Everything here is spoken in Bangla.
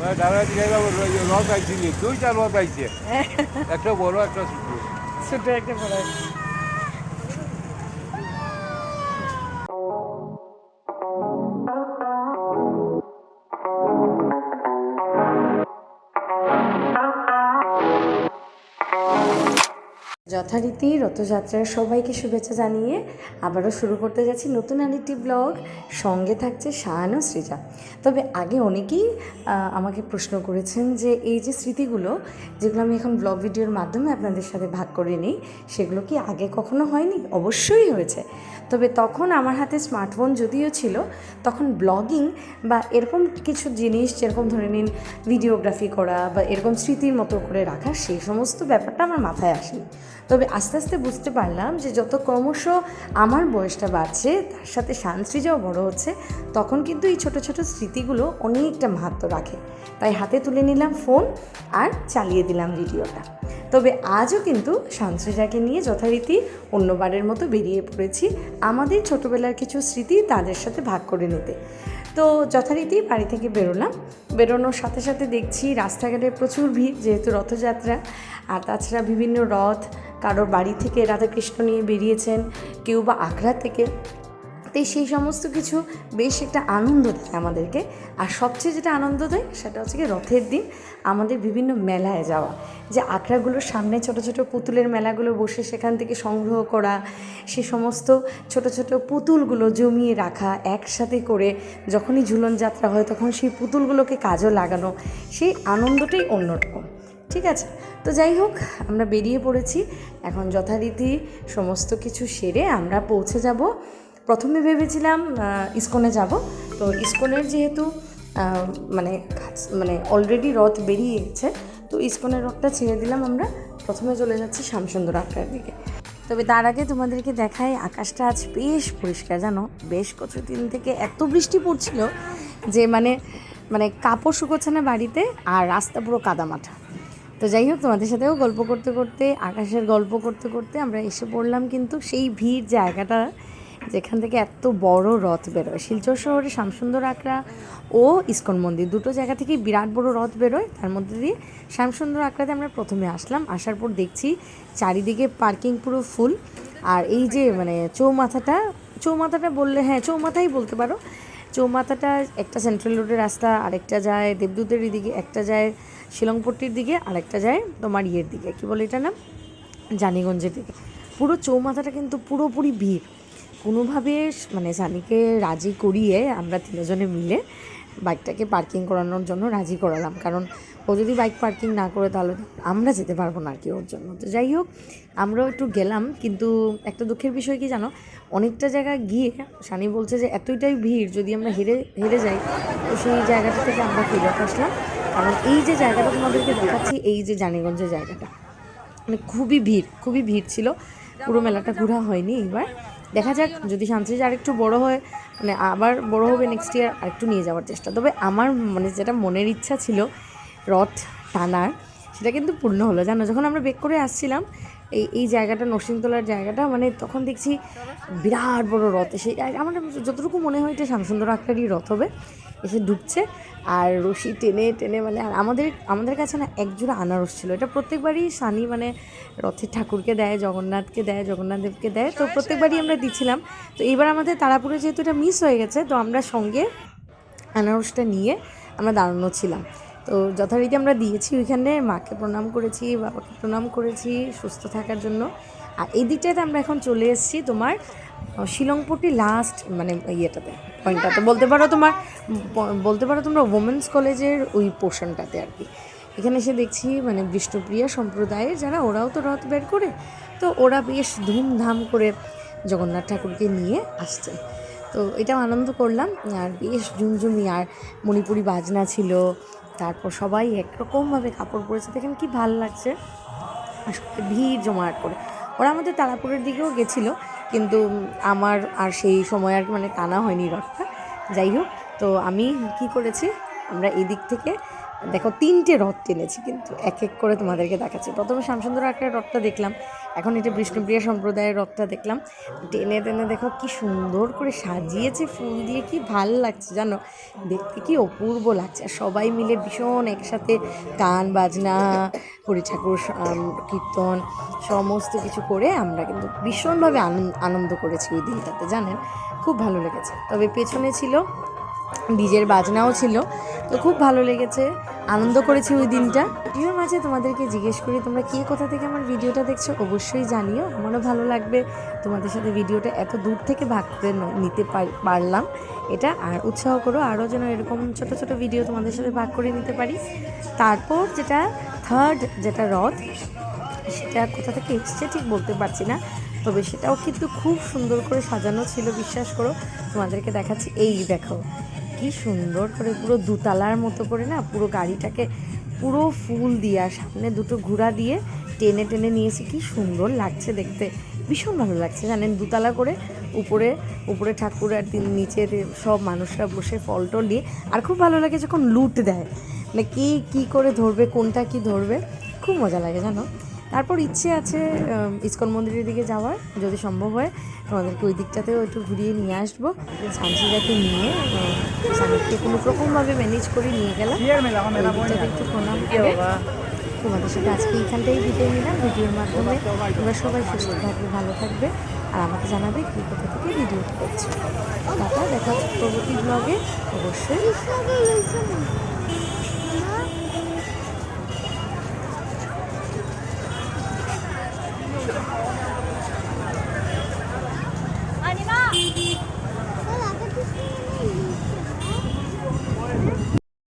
ডালাটি রথ আইছিল, দুইটা রথ আইছে, একটা বড় একটা ছোট। ছোট একটা বড় একটা। যথারীতি রথযাত্রার সবাইকে শুভেচ্ছা জানিয়ে আবারও শুরু করতে যাচ্ছি নতুন আরেকটি ব্লগ। সঙ্গে থাকছে শাহান ও সৃজা। তবে আগে অনেকেই আমাকে প্রশ্ন করেছেন যে এই যে স্মৃতিগুলো যেগুলো আমি এখন ব্লগ ভিডিওর মাধ্যমে আপনাদের সাথে ভাগ করে নিই, সেগুলো কি আগে কখনো হয়নি? অবশ্যই হয়েছে। তবে তখন আমার হাতে স্মার্টফোন যদিও ছিল, তখন ব্লগিং বা এরকম কিছু জিনিস যেরকম ধরে নিন ভিডিওগ্রাফি করা বা এরকম স্মৃতির মতো করে রাখা, সেই সমস্ত ব্যাপারটা আমার মাথায় আসেনি। তবে আস্তে আস্তে বুঝতে পারলাম যে যত ক্রমশ আমার বয়সটা বাড়ছে, তার সাথে সৃজাও বড় হচ্ছে, তখন কিন্তু এই ছোটো ছোটো স্মৃতিগুলো অনেকটা মাহাত্ম্য রাখে। তাই হাতে তুলে নিলাম ফোন আর চালিয়ে দিলাম ভিডিওটা। তবে আজও কিন্তু সৃজাকে নিয়ে যথারীতি অন্যবারের মতো বেরিয়ে পড়েছি আমাদের ছোটোবেলার কিছু স্মৃতি তাদের সাথে ভাগ করে নিতে। তো যথারীতি বাড়ি থেকে বেরোনোর সাথে সাথে দেখছি রাস্তাঘাটে প্রচুর ভিড়, যেহেতু রথযাত্রা। আর তাছাড়া বিভিন্ন রথ, কারোর বাড়ি থেকে রাধাকৃষ্ণ নিয়ে বেরিয়েছেন, কেউ বা আখড়া থেকে। তাই সেই সমস্ত কিছু বেশ একটা আনন্দ দেয় আমাদেরকে। আর সবচেয়ে যেটা আনন্দ দেয় সেটা হচ্ছে কি রথের দিন আমাদের বিভিন্ন মেলায় যাওয়া, যে আখড়াগুলোর সামনে ছোট ছোট পুতুলের মেলাগুলো বসে সেখান থেকে সংগ্রহ করা, সে সমস্ত ছোট ছোট পুতুলগুলো জমিয়ে রাখা একসাথে করে, যখনই ঝুলন যাত্রা হয় তখন সেই পুতুলগুলোকে কাজও লাগানো, সেই আনন্দটাই অন্যরকম। ঠিক আছে, তো যাই হোক, আমরা বেরিয়ে পড়েছি এখন। যথারীতি সমস্ত কিছু সেরে আমরা পৌঁছে যাব। প্রথমে ভেবেছিলাম ইস্কনে যাব। তো ইস্কনের যেহেতু মানে মানে অলরেডি রথ বেরিয়ে গেছে, তো ইস্কনের রথটা ছেড়ে দিলাম। আমরা প্রথমে চলে যাচ্ছি শ্যামসুন্দর আখড়ার দিকে। তবে তার আগে তোমাদেরকে দেখাই, আকাশটা আজ বেশ পরিষ্কার, জানো। বেশ কিছুদিন থেকে এত বৃষ্টি পড়ছিল যে মানে কাপড় শুকোচ্ছে না বাড়িতে, আর রাস্তা পুরো কাদামাঠা। তো যাই হোক, তোমাদের সাথেও গল্প করতে করতে, আকাশের গল্প করতে করতে আমরা এসে পড়লাম কিন্তু সেই ভিড় জায়গাটা যেখান থেকে এত বড় রথ বেরোয়। শিলচর শহরে শ্যামসুন্দর আখড়া ও ইস্কন মন্দির দুটো জায়গা থেকেই বিরাট বড় রথ বেরোয়। তার মধ্যে দিয়ে শ্যামসুন্দর আখড়াতে আমরা প্রথমে আসলাম। আসার পর দেখছি চারিদিকে পার্কিং পুরো ফুল। আর এই যে মানে চৌমাথাটা বললে, হ্যাঁ চৌমাথাই বলতে পারো। চৌমাথাটা একটা সেন্ট্রাল রোডের রাস্তা, আরেকটা যায় দেবদূতের দিকে, একটা যায় শিলংপট্টির দিকে, আরেকটা যায় তোমার ইয়ের দিকে, কী বলে এটা নাম, জানিগঞ্জের দিকে। পুরো চৌমাথাটা কিন্তু পুরোপুরি ভিড়। কোনোভাবে মানে সানিকে রাজি করিয়ে আমরা তিনজনে মিলে বাইকটাকে পার্কিং করানোর জন্য রাজি করালাম, কারণ ও যদি বাইক পার্কিং না করে তাহলে আমরা যেতে পারবো না আর কি ওর জন্য। তো যাই হোক, আমরাও একটু গেলাম, কিন্তু একটা দুঃখের বিষয় কি জানো, অনেকটা জায়গা গিয়ে সানি বলছে যে এতটাই ভিড়, যদি আমরা হেরে যাই তো সেই জায়গাটা থেকে আমরা ফেরত আসলাম। কারণ এই যে জায়গাটা তোমাদেরকে দেখাচ্ছি, এই যে জানিগঞ্জের জায়গাটা, মানে খুবই ভিড় ছিল। পুরো মেলাটা ঘোরা হয়নি এবার। দেখা যাক, যদি শান্তি আরেকটু বড় হয়, মানে আবার বড় হবে নেক্সট ইয়ার, আরেকটু নিয়ে যাওয়ার চেষ্টা। তবে আমার মানে যেটা মনের ইচ্ছা ছিল রথ টানার, সেটা কিন্তু পূর্ণ হলো, জানো। যখন আমরা বেক করে আসছিলাম এই জায়গাটা, নরসিংতলার জায়গাটা, মানে তখন দেখছি বিরাট বড় রথ এসে, আমার যতটুকু মনে হয় এটা শ্যামসুন্দর আখড়ারই রথ হবে, এসে ঢুকছে। আর রশি টেনে টেনে মানে, আর আমাদের কাছে না একজোড়া আনারস ছিল। এটা প্রত্যেকবারই সানি মানে রথের ঠাকুরকে দেয়, জগন্নাথকে দেয়, জগন্নাথদেবকে দেয়, তো প্রত্যেকবারই আমরা দিচ্ছিলাম। তো এইবার আমাদের তারাপুরে যেহেতু এটা মিস হয়ে গেছে, তো আমরা সঙ্গে আনারসটা নিয়ে আমরা দাঁড়ানো ছিলাম। তো যথারীতি আমরা দিয়েছি ওইখানে, মাকে প্রণাম করেছি, বাবাকে প্রণাম করেছি সুস্থ থাকার জন্য। আর এই দিকটাতে আমরা এখন চলে এসেছি তোমার শিলংপট্টি লাস্ট মানে ইয়েটাতে, পয়েন্টটাতে বলতে পারো তোমরা ওমেন্স কলেজের ওই পোর্শনটাতে আর কি। এখানে এসে দেখছি মানে বিষ্ণুপ্রিয়া সম্প্রদায়ের যারা, ওরাও তো রথ বের করে, তো ওরা বেশ ধুমধাম করে জগন্নাথ ঠাকুরকে নিয়ে আসছে। তো এটাও আনন্দ করলাম। আর বেশ ঝুমঝুমি আর মণিপুরি বাজনা ছিল। তারপর সবাই একরকমভাবে কাপড় পরেছে, দেখেন কি ভালো লাগছে। আসলে ভিড় জমায়েত করে। ওরা আমাদের তারাপুরের দিকেও গেছিলো, কিন্তু আমার আর সেই সময় আর মানে টানা হয়নি রথটা। যাই হোক, তো আমি কি করেছি, আমরা এই দিক থেকে দেখো 3টে রথ টেনেছি, কিন্তু এক এক করে তোমাদেরকে দেখাচ্ছি। প্রথমে শ্যামসুন্দর একটা রথটা দেখলাম, এখন এটা বিষ্ণুপ্রিয়া সম্প্রদায়ের রথটা দেখলাম। টেনে টেনে দেখো কি সুন্দর করে সাজিয়েছে ফুল দিয়ে, কি ভাল লাগছে জানো, দেখতে কি অপূর্ব লাগছে। আর সবাই মিলে ভীষণ একসাথে গান বাজনা, হরি ঠাকুর কীর্তন সমস্ত কিছু করে আমরা কিন্তু ভীষণভাবে আনন্দ করেছি ওই দিনটাতে, জানেন, খুব ভালো লেগেছে। তবে পেছনে ছিল ডিজের বাজনাও ছিল, তো খুব ভালো লেগেছে, আনন্দ করেছি ওই দিনটা। ভিডিওর মাঝে তোমাদেরকে জিজ্ঞেস করি তোমরা কে কোথা থেকে আমার ভিডিওটা দেখছো, অবশ্যই জানিও, আমারও ভালো লাগবে তোমাদের সাথে ভিডিওটা এত দূর থেকে ভাগ করে নিতে পারলাম এটা। আর উৎসাহ করো আরও যেন এরকম ছোট ছোট ভিডিও তোমাদের সাথে ভাগ করে নিতে পারি। তারপর যেটা থার্ড যেটা রথ, সেটা কোথা থেকে এসছে ঠিক বলতে পারছি না, তবে সেটাও কিন্তু খুব সুন্দর করে সাজানো ছিল, বিশ্বাস করো। তোমাদেরকে দেখাচ্ছি, এই দেখো কি সুন্দর করে পুরো দুতলার মতো করে না পুরো গাড়িটাকে পুরো ফুল দিয়ে আর সামনে দুটো ঘোড়া দিয়ে টেনে টেনে নিয়েছি, কি সুন্দর লাগছে দেখতে, ভীষণ ভালো লাগছে জানেন। দুতলা করে উপরে উপরে ঠাকুর আর নিচে সব মানুষরা বসে ফল টল দিয়ে, আর খুব ভালো লাগে যখন লুট দেয়, মানে কী করে ধরবে, কোনটা কি ধরবে, খুব মজা লাগে জানো। তারপর ইচ্ছে আছে ইসকন মন্দিরের দিকে যাওয়ার, যদি সম্ভব হয় তোমাদেরকে ওই দিকটাতেও একটু ঘুরিয়ে নিয়ে আসবো। সানসিদাকে নিয়ে সানসিকে কোনো রকমভাবে ম্যানেজ করে নিয়ে গেলাম, ওই দিকটাতে একটু প্রণাম করে তোমাদের সাথে আজকে এইখানটাই বিদায় নিলাম। ভিডিওর মাধ্যমে তোমরা সবাই সুস্থ থাকবে, ভালো থাকবে, আর আমাকে জানাবে কী কোথা থেকে ভিডিওটা করছো। টাটা, দেখা হচ্ছে পরবর্তী ব্লগে অবশ্যই।